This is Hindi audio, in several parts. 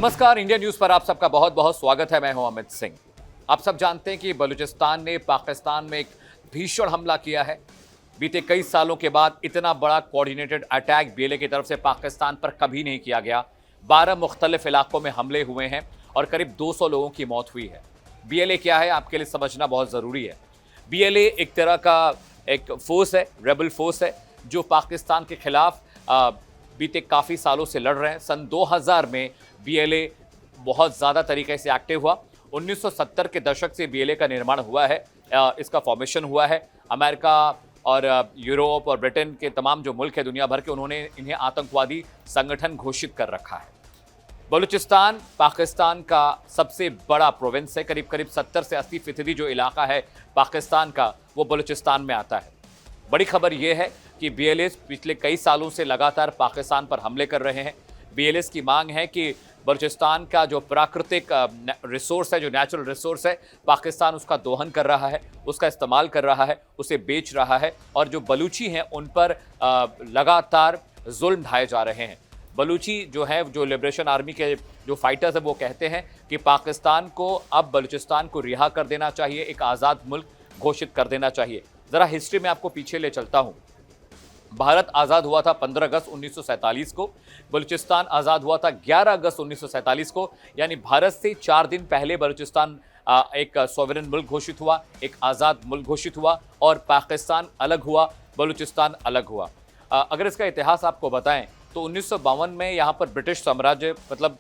नमस्कार, इंडिया न्यूज पर आप सबका बहुत बहुत स्वागत है। मैं हूं अमित सिंह। आप सब जानते हैं कि बलूचिस्तान ने पाकिस्तान में एक भीषण हमला किया है। बीते कई सालों के बाद इतना बड़ा कोऑर्डिनेटेड अटैक बीएलए की तरफ से पाकिस्तान पर कभी नहीं किया गया। 12 मुख्तलिफ इलाकों में हमले हुए हैं और करीब 200 लोगों की मौत हुई है। बीएलए क्या है आपके लिए समझना बहुत ज़रूरी है। बीएलए एक तरह का एक फोर्स है, रेबल फोर्स है, जो पाकिस्तान के खिलाफ बीते काफ़ी सालों से लड़ रहे हैं। सन 2000 में बीएलए बहुत ज़्यादा तरीके से एक्टिव हुआ। 1970 के दशक से बीएलए का निर्माण हुआ है, इसका फॉर्मेशन हुआ है। अमेरिका और यूरोप और ब्रिटेन के तमाम जो मुल्क है दुनिया भर के, उन्होंने इन्हें आतंकवादी संगठन घोषित कर रखा है। बलूचिस्तान पाकिस्तान का सबसे बड़ा प्रोविंस है। करीब करीब 70 से 80% जो इलाका है पाकिस्तान का, वो बलूचिस्तान में आता है। बड़ी खबर यह है कि बीएलए पिछले कई सालों से लगातार पाकिस्तान पर हमले कर रहे हैं। बीएलए की मांग है कि बलूचिस्तान का जो प्राकृतिक रिसोर्स है, जो नेचुरल रिसोर्स है, पाकिस्तान उसका दोहन कर रहा है, उसका इस्तेमाल कर रहा है, उसे बेच रहा है और जो बलूची हैं उन पर लगातार जुल्म ढाए जा रहे हैं। बलूची जो है, जो लिबरेशन आर्मी के जो फाइटर्स हैं, वो कहते हैं कि पाकिस्तान को अब बलूचिस्तान को रिहा कर देना चाहिए, एक आज़ाद मुल्क घोषित कर देना चाहिए। ज़रा हिस्ट्री में आपको पीछे ले चलता हूँ। भारत आज़ाद हुआ था 15 अगस्त 1947 को। बलूचिस्तान आज़ाद हुआ था 11 अगस्त 1947 को। यानी भारत से 4 दिन पहले बलूचिस्तान एक सॉवरेन मुल्क घोषित हुआ, एक आज़ाद मुल्क घोषित हुआ और पाकिस्तान अलग हुआ, बलूचिस्तान अलग हुआ। अगर इसका इतिहास आपको बताएं तो 1952 में यहाँ पर ब्रिटिश साम्राज्य, मतलब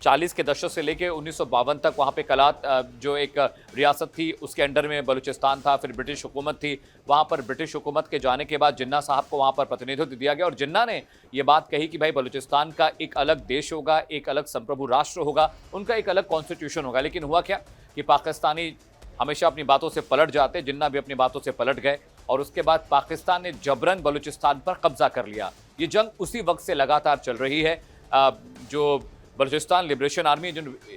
40 के दशक से लेकर 1952 तक वहाँ पे कलात जो एक रियासत थी, उसके अंडर में बलूचिस्तान था। फिर ब्रिटिश हुकूमत थी। वहाँ पर ब्रिटिश हुकूमत के जाने के बाद जिन्ना साहब को वहाँ पर प्रतिनिधित्व दिया गया और जिन्ना ने ये बात कही कि भाई बलूचिस्तान का एक अलग देश होगा, एक अलग संप्रभु राष्ट्र होगा, उनका एक अलग कॉन्स्टिट्यूशन होगा। लेकिन हुआ क्या कि पाकिस्तानी हमेशा अपनी बातों से पलट जाते। जिन्ना भी अपनी बातों से पलट गए और उसके बाद पाकिस्तान ने जबरन बलूचिस्तान पर कब्जा कर लिया। ये जंग उसी वक्त से लगातार चल रही है। जो बलूचिस्तान लिबरेशन आर्मी,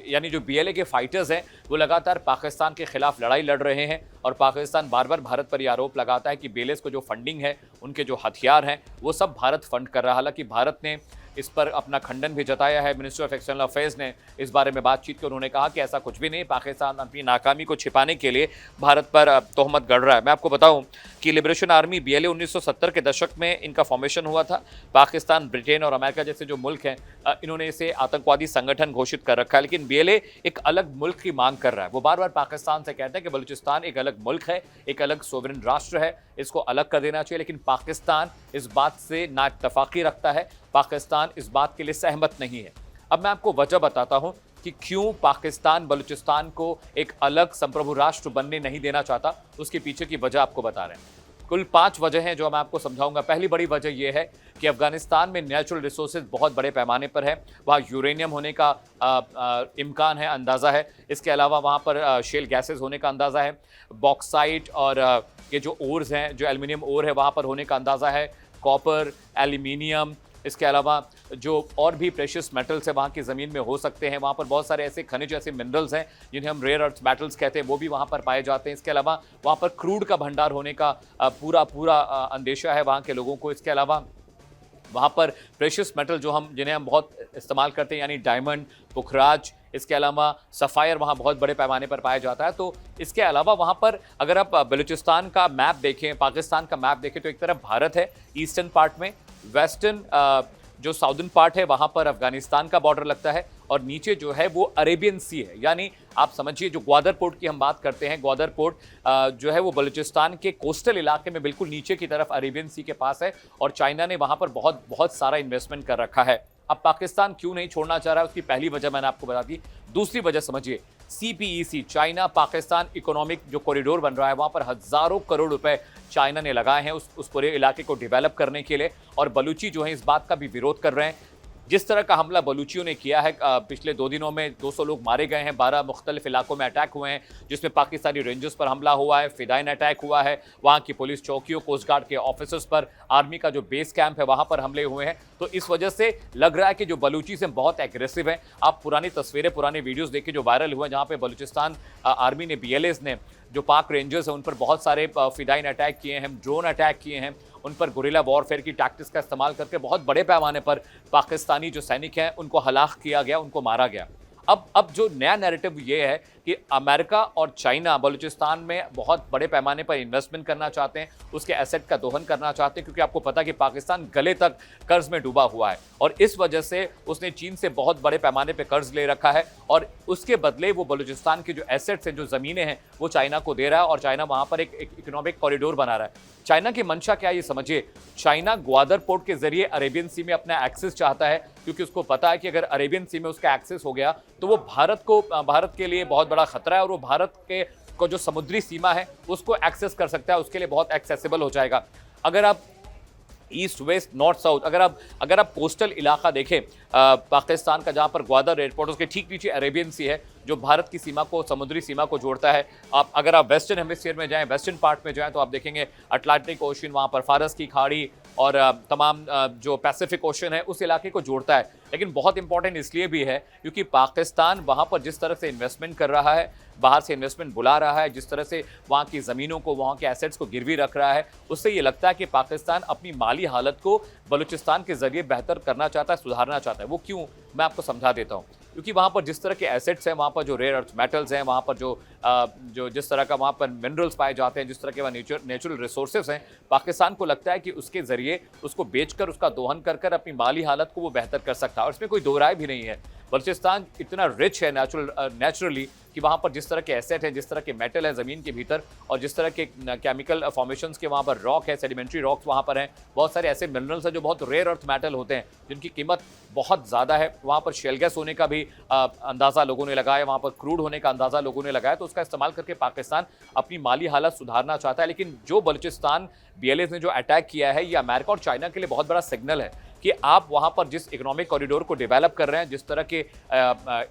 यानी जो बीएलए के फाइटर्स हैं, वो लगातार पाकिस्तान के खिलाफ लड़ाई लड़ रहे हैं और पाकिस्तान बार बार भारत पर यह आरोप लगाता है कि बीएलए को जो फंडिंग है, उनके जो हथियार हैं, वो सब भारत फंड कर रहा है। हालांकि भारत ने इस पर अपना खंडन भी जताया है। मिनिस्टर ऑफ एक्सटर्नल अफेयर्स ने इस बारे में बातचीत की। उन्होंने कहा कि ऐसा कुछ भी नहीं, पाकिस्तान अपनी नाकामी को छिपाने के लिए भारत पर तोहमत गढ़ रहा है। मैं आपको बताऊं कि लिबरेशन आर्मी बीएलए 1970 के दशक में इनका फॉर्मेशन हुआ था। पाकिस्तान, ब्रिटेन और अमेरिका जैसे जो मुल्क हैं, इन्होंने इसे आतंकवादी संगठन घोषित कर रखा है। लेकिन बीएलए एक अलग मुल्क की मांग कर रहा है। वो बार बार पाकिस्तान से कहते हैं कि बलूचिस्तान एक अलग मुल्क है, एक अलग सोवरेन राष्ट्र है, इसको अलग कर देना चाहिए। लेकिन पाकिस्तान इस बात से नाइत्तेफाकी रखता है, पाकिस्तान इस बात के लिए सहमत नहीं है। अब मैं आपको वजह बताता हूं कि क्यों पाकिस्तान बलूचिस्तान को एक अलग संप्रभु राष्ट्र बनने नहीं देना चाहता। उसके पीछे की वजह आपको बता रहे हैं। कुल 5 वजह हैं जो मैं आपको समझाऊंगा। पहली बड़ी वजह यह है कि अफगानिस्तान में नेचुरल रिसोर्सेज बहुत बड़े पैमाने पर है। वहाँ यूरेनियम होने का इम्कान है, अंदाज़ा है। इसके अलावा वहाँ पर शेल गैसेज होने का अंदाज़ा है। बॉक्साइट और ये जो ओर्स हैं, जो एल्युमिनियम ओर है, वहाँ पर होने का अंदाज़ा है। कॉपर, एल्यूमिनियम, इसके अलावा जो और भी प्रेशियस मेटल्स है वहाँ की ज़मीन में हो सकते हैं। वहाँ पर बहुत सारे ऐसे खनिज, ऐसे मिनरल्स हैं जिन्हें हम रेयर अर्थ मेटल्स कहते हैं, वो भी वहाँ पर पाए जाते हैं। इसके अलावा वहाँ पर क्रूड का भंडार होने का पूरा अंदेशा है वहाँ के लोगों को। इसके अलावा वहाँ पर प्रेशियस मेटल जिन्हें हम बहुत इस्तेमाल करते हैं, यानी डायमंड, पुखराज, इसके अलावा सफ़ायर वहाँ बहुत बड़े पैमाने पर पाया जाता है। तो इसके अलावा वहाँ पर अगर आप बलूचिस्तान का मैप देखें, पाकिस्तान का मैप देखें, तो एक तरफ भारत है ईस्टर्न पार्ट में, वेस्टर्न जो साउदर्न पार्ट है वहाँ पर अफगानिस्तान का बॉर्डर लगता है और नीचे जो है वो अरेबियन सी है। यानी आप समझिए, जो ग्वादर पोर्ट की हम बात करते हैं, ग्वादर पोर्ट जो है वो बलूचिस्तान के कोस्टल इलाके में बिल्कुल नीचे की तरफ अरेबियन सी के पास है और चाइना ने वहाँ पर बहुत सारा इन्वेस्टमेंट कर रखा है। अब पाकिस्तान क्यों नहीं छोड़ना चाह रहा है, उसकी पहली वजह मैंने आपको बता दी। दूसरी वजह समझिए, सीपीईसी, चाइना पाकिस्तान इकोनॉमिक जो कॉरिडोर बन रहा है, वहाँ पर हज़ारों करोड़ रुपए चाइना ने लगाए हैं उस पूरे इलाके को डेवलप करने के लिए। और बलूची जो है इस बात का भी विरोध कर रहे हैं। जिस तरह का हमला बलूचियों ने किया है, पिछले 2 दिनों में 200 लोग मारे गए हैं, 12 मुख्तलिफ इलाकों में अटैक हुए हैं, जिसमें पाकिस्तानी रेंजर्स पर हमला हुआ है, फिदाइन अटैक हुआ है, वहाँ की पुलिस चौकियों, कोस्ट गार्ड के ऑफिसर्स पर, आर्मी का जो बेस कैंप है वहाँ पर हमले हुए हैं। तो इस वजह से लग रहा है कि जो बलूची से बहुत एग्रेसिव हैं। आप पुरानी तस्वीरें, पुराने वीडियोज़ देखिए जो वायरल हुए, जहाँ पर बलूचिस्तान आर्मी ने, बीएलए ने जो पाक रेंजर्स हैं उन पर बहुत सारे फिदाइन अटैक किए हैं, ड्रोन अटैक किए हैं, उन पर गुरिल्ला वॉरफेयर की टैक्टिक्स का इस्तेमाल करके बहुत बड़े पैमाने पर पाकिस्तानी जो सैनिक हैं उनको हलाक किया गया, उनको मारा गया। अब जो नया नैरेटिव ये है कि अमेरिका और चाइना बलूचिस्तान में बहुत बड़े पैमाने पर इन्वेस्टमेंट करना चाहते हैं, उसके एसेट का दोहन करना चाहते हैं, क्योंकि आपको पता है कि पाकिस्तान गले तक कर्ज में डूबा हुआ है और इस वजह से उसने चीन से बहुत बड़े पैमाने पर कर्ज ले रखा है और उसके बदले वो बलूचिस्तान के जो एसेट्स हैं, जो ज़मीनें हैं, वो चाइना को दे रहा है और चाइना वहाँ पर एक इकोनॉमिक कॉरिडोर बना रहा है। चाइना की मंशा क्या है ये समझिए। चाइना ग्वादर पोर्ट के जरिए अरेबियन सी में अपना एक्सेस चाहता है, क्योंकि उसको पता है कि अगर अरेबियन सी में उसका एक्सेस हो गया तो वो भारत के लिए बहुत बड़ा खतरा है और वो भारत के को जो समुद्री सीमा है उसको एक्सेस कर सकता है, उसके लिए बहुत एक्सेसिबल हो जाएगा। अगर आप ईस्ट वेस्ट नॉर्थ साउथ अगर आप कोस्टल इलाका देखें पाकिस्तान का, जहाँ पर ग्वादर एयरपोर्ट उसके ठीक नीचे अरेबियन सी है जो भारत की सीमा को, समुद्री सीमा को जोड़ता है। अगर आप वेस्टर्न हेमिस्फीयर में जाएं, वेस्टर्न पार्ट में जाएं, तो आप देखेंगे अटलांटिक ओशन, वहाँ पर फारस की खाड़ी और तमाम जो पैसिफिक ओशन है उस इलाके को जोड़ता है। लेकिन बहुत इंपॉर्टेंट इसलिए भी है क्योंकि पाकिस्तान वहाँ पर जिस तरह से इन्वेस्टमेंट कर रहा है, बाहर से इन्वेस्टमेंट बुला रहा है, जिस तरह से वहाँ की ज़मीनों को, वहाँ के एसेट्स को गिरवी रख रहा है, उससे ये लगता है कि पाकिस्तान अपनी माली हालत को बलूचिस्तान के ज़रिए बेहतर करना चाहता है, सुधारना चाहता है। वो क्यों, मैं आपको समझा देता हूँ। क्योंकि वहाँ पर जिस तरह के एसेट्स हैं, वहाँ पर जो रेयर अर्थ मेटल्स हैं, वहाँ पर जो जिस तरह का वहाँ पर मिनरल्स पाए जाते हैं, जिस तरह के वहाँ नेचुरल रिसोर्सेज हैं, पाकिस्तान को लगता है कि उसके ज़रिए उसको बेचकर, उसका दोहन कर अपनी माली हालत को वो बेहतर कर सकता है और इसमें कोई दो राय भी नहीं है। बलूचिस्तान इतना रिच है नेचुरली कि वहाँ पर जिस तरह के एसेट हैं, जिस तरह के मेटल है ज़मीन के भीतर और जिस तरह के केमिकल फॉर्मेशंस के वहाँ पर रॉक है, सेडिमेंट्री रॉक्स वहाँ पर हैं, बहुत सारे ऐसे मिनरल्स हैं जो बहुत रेयर अर्थ मेटल होते हैं जिनकी कीमत बहुत ज़्यादा है। वहाँ पर शेल गैस होने का भी अंदाज़ा लोगों ने लगाया, वहाँ पर क्रूड होने का अंदाज़ा लोगों ने लगाया, तो उसका इस्तेमाल करके पाकिस्तान अपनी माली हालत सुधारना चाहता है। लेकिन जो बलूचिस्तान BLAs ने जो अटैक किया है, ये अमेरिका और चाइना के लिए बहुत बड़ा सिग्नल है कि आप वहाँ पर जिस इकोनॉमिक कॉरिडोर को डेवलप कर रहे हैं, जिस तरह के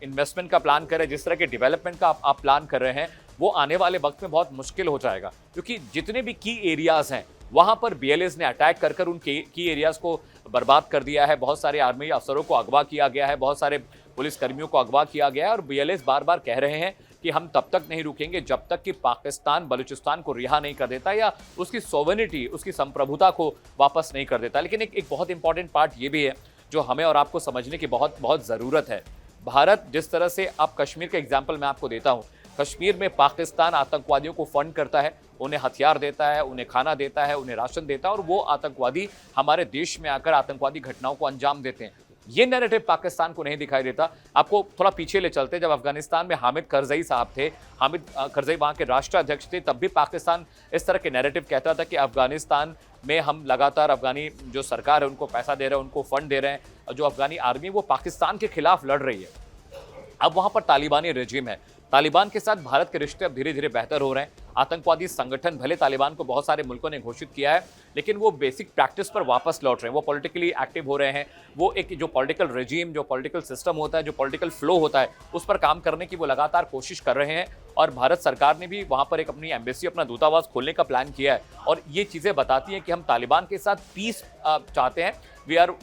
इन्वेस्टमेंट का प्लान कर रहे हैं, जिस तरह के डेवलपमेंट का आप प्लान कर रहे हैं, वो आने वाले वक्त में बहुत मुश्किल हो जाएगा। क्योंकि जितने भी की एरियाज़ हैं वहाँ पर BLAs ने अटैक कर उन की एरियाज़ को बर्बाद कर दिया है। बहुत सारे आर्मी अफसरों को अगवा किया गया है, बहुत सारे पुलिस कर्मियों को अगवा किया गया है और BLAs बार बार कह रहे हैं कि हम तब तक नहीं रुकेंगे जब तक कि पाकिस्तान बलूचिस्तान को रिहा नहीं कर देता या उसकी सोवेनिटी, उसकी संप्रभुता को वापस नहीं कर देता। लेकिन एक बहुत इंपॉर्टेंट पार्ट ये भी है जो हमें और आपको समझने की बहुत बहुत ज़रूरत है। भारत जिस तरह से, अब कश्मीर का एग्जाम्पल मैं आपको देता हूँ, कश्मीर में पाकिस्तान आतंकवादियों को फंड करता है, उन्हें हथियार देता है, उन्हें खाना देता है, उन्हें राशन देता है और वो आतंकवादी हमारे देश में आकर आतंकवादी घटनाओं को अंजाम देते हैं। ये नैरेटिव पाकिस्तान को नहीं दिखाई देता। आपको थोड़ा पीछे ले चलते, जब अफगानिस्तान में हामिद करजई साहब थे, हामिद करजई वहाँ के राष्ट्राध्यक्ष थे, तब भी पाकिस्तान इस तरह के नैरेटिव कहता था कि अफगानिस्तान में हम लगातार, अफगानी जो सरकार है उनको पैसा दे रहे हैं, उनको फंड दे रहे हैं, जो अफगानी आर्मी है वो पाकिस्तान के खिलाफ लड़ रही है। अब वहाँ पर तालिबानी रेजिम है, तालिबान के साथ भारत के रिश्ते अब धीरे धीरे बेहतर हो रहे हैं। आतंकवादी संगठन, भले तालिबान को बहुत सारे मुल्कों ने घोषित किया है, लेकिन वो बेसिक प्रैक्टिस पर वापस लौट रहे हैं, वो पॉलिटिकली एक्टिव हो रहे हैं, वो एक जो पॉलिटिकल रेजिम, जो पॉलिटिकल सिस्टम होता है, जो पॉलिटिकल फ्लो होता है, उस पर काम करने की वो लगातार कोशिश कर रहे हैं। और भारत सरकार ने भी वहाँ पर एक अपनी एम्बेसी, अपना दूतावास खोलने का प्लान किया है और ये चीज़ें बताती हैं कि हम तालिबान के साथ पीस चाहते हैं,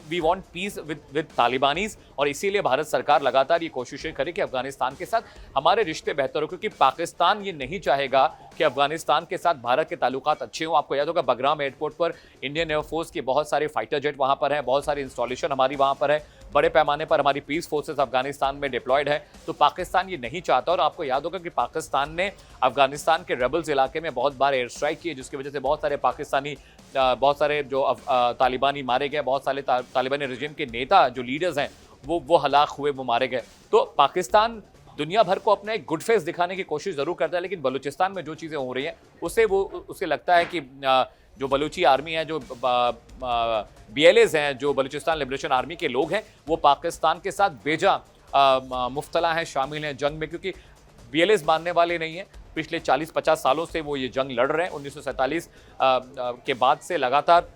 वी वॉन्ट पीस विद तालिबानीज। और इसीलिए भारत सरकार लगातार ये कोशिशें करे कि अफगानिस्तान के साथ हमारे रिश्ते बेहतर हो, क्योंकि पाकिस्तान ये नहीं चाहेगा कि अफगानिस्तान के साथ भारत के ताल्लुकात अच्छे हों। आपको याद होगा बगराम एयरपोर्ट पर इंडियन एयरफोर्स के बहुत सारे फाइटर जेट वहाँ पर हैं, बहुत सारी इंस्टॉलेशन हमारी वहाँ पर है, बड़े पैमाने पर हमारी पीस फोर्सेस अफगानिस्तान में डिप्लॉयड है। तो पाकिस्तान ये नहीं चाहता और आपको याद होगा कि पाकिस्तान ने अफगानिस्तान के रेबल्स इलाके में बहुत बार एयर स्ट्राइक किए, जिसकी वजह से बहुत सारे पाकिस्तानी, बहुत सारे जो तालिबानी मारे गए, बहुत सारे तालिबानी रेजिम के नेता जो लीडर्स हैं वो हलाक हुए, वो मारे गए। तो पाकिस्तान दुनिया भर को अपना एक गुड फेस दिखाने की कोशिश ज़रूर करता है, लेकिन बलूचिस्तान में जो चीज़ें हो रही हैं उसे लगता है कि जो बलूची आर्मी है, जो BLAs हैं, जो बलूचिस्तान लिबरेशन आर्मी के लोग हैं, वो पाकिस्तान के साथ बेजा मुफ्तला हैं, शामिल हैं जंग में, क्योंकि BLAs मानने वाले नहीं हैं। पिछले 40-50 सालों से वो ये जंग लड़ रहे हैं। 1947 के बाद से लगातार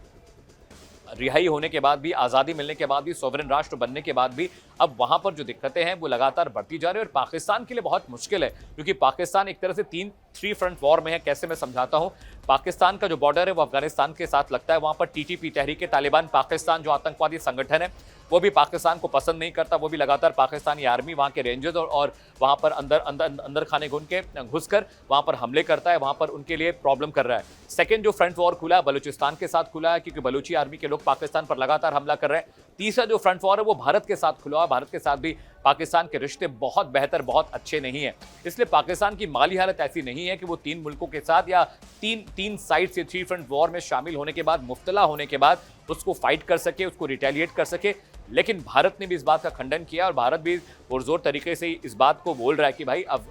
रिहाई होने के बाद भी, आज़ादी मिलने के बाद भी, सॉवरेन राष्ट्र बनने के बाद भी अब वहाँ पर जो दिक्कतें हैं वो लगातार बढ़ती जा रही है और पाकिस्तान के लिए बहुत मुश्किल है, क्योंकि पाकिस्तान एक तरह से 3 फ्रंट वॉर में है। कैसे, मैं समझाता हूँ। पाकिस्तान का जो बॉर्डर है वो अफगानिस्तान के साथ लगता है, वहाँ पर TTP, तहरीक तालिबान पाकिस्तान, जो आतंकवादी संगठन है, वो भी पाकिस्तान को पसंद नहीं करता, वो भी लगातार पाकिस्तानी आर्मी, वहाँ के रेंजर्स और वहाँ पर अंदर खाने घुसकर वहाँ पर हमले करता है, वहाँ पर उनके लिए प्रॉब्लम कर रहा है। सेकेंड जो फ्रंट वॉर खुला है बलूचिस्तान के साथ खुला है, क्योंकि बलूची आर्मी के लोग पाकिस्तान पर लगातार हमला कर रहे हैं। तीसरा जो फ्रंट वॉर है वो भारत के साथ खुला है, भारत के साथ भी पाकिस्तान के रिश्ते बहुत बेहतर, बहुत अच्छे नहीं है। इसलिए पाकिस्तान की माली हालत ऐसी नहीं है कि वो 3 मुल्कों के साथ या तीन साइड से 3 फ्रंट वॉर में शामिल होने के बाद, मुफ्तला होने के बाद उसको फाइट कर सके, उसको रिटेलिएट कर सके। लेकिन भारत ने भी इस बात का खंडन किया और भारत भी पुरजोर तरीके से इस बात को बोल रहा है कि भाई अब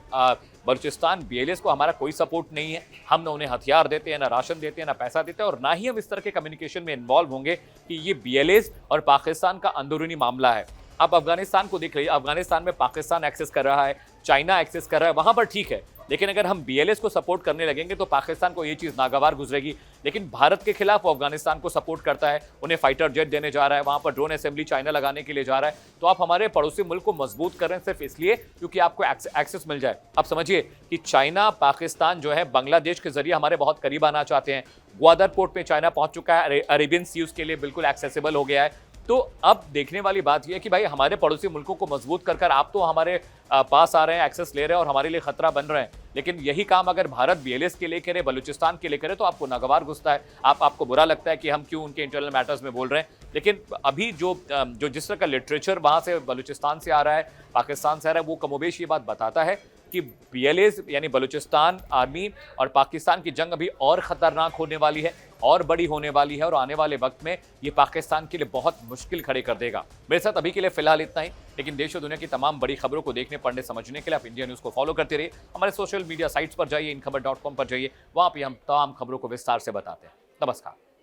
बलूचिस्तान बीएलएस को हमारा कोई सपोर्ट नहीं है, हम ना उन्हें हथियार देते हैं, ना राशन देते हैं, ना पैसा देते हैं, और ना ही हम इस तरह के कम्युनिकेशन में इन्वॉल्व होंगे कि ये बीएलएस और पाकिस्तान का अंदरूनी मामला है। अब अफगानिस्तान को देख लीजिए, अफगानिस्तान में पाकिस्तान एक्सेस कर रहा है, चाइना एक्सेस कर रहा है, वहां पर ठीक है। लेकिन अगर हम बीएलएस को सपोर्ट करने लगेंगे तो पाकिस्तान को ये चीज नागवार गुजरेगी। लेकिन भारत के खिलाफ वो अफगानिस्तान को सपोर्ट करता है, उन्हें फाइटर जेट देने जा रहा है, वहां पर ड्रोन असेंबली चाइना लगाने के लिए जा रहा है। तो आप हमारे पड़ोसी मुल्क को मजबूत कर रहे हैं सिर्फ इसलिए क्योंकि आपको एक्सेस मिल जाए। अब समझिए कि चाइना, पाकिस्तान जो है बांग्लादेश के जरिए हमारे बहुत करीब आना चाहते हैं। ग्वादर पोर्ट में चाइना पहुंच चुका है, अरेबियन सी उसके लिए बिल्कुल एक्सेसिबल हो गया है। तो अब देखने वाली बात यह है कि भाई हमारे पड़ोसी मुल्कों को मजबूत कर आप तो हमारे पास आ रहे हैं, एक्सेस ले रहे हैं और हमारे लिए खतरा बन रहे हैं। लेकिन यही काम अगर भारत बीएलएस के लिए करे, बलूचिस्तान के लिए करे, तो आपको नागवार घुसता है, आपको बुरा लगता है कि हम क्यों उनके इंटरनल मैटर्स में बोल रहे हैं। लेकिन अभी जो जिस तरह का लिटरेचर वहां से बलूचिस्तान से आ रहा है, पाकिस्तान से आ रहा है, वो कमोबेश ये बात बताता है कि बीएलएस यानी बलूचिस्तान आर्मी और पाकिस्तान की जंग अभी और खतरनाक होने वाली है, और बड़ी होने वाली है, और आने वाले वक्त में ये पाकिस्तान के लिए बहुत मुश्किल खड़े कर देगा। मेरे साथ अभी के लिए फिलहाल इतना ही, लेकिन देश और दुनिया की तमाम बड़ी खबरों को देखने, पढ़ने, समझने के लिए आप इंडिया न्यूज़ को फॉलो करते रहिए। हमारे सोशल मीडिया साइट्स पर जाइए, इनखबर.com पर जाइए, वहाँ पर हम तमाम खबरों को विस्तार से बताते हैं। नमस्कार।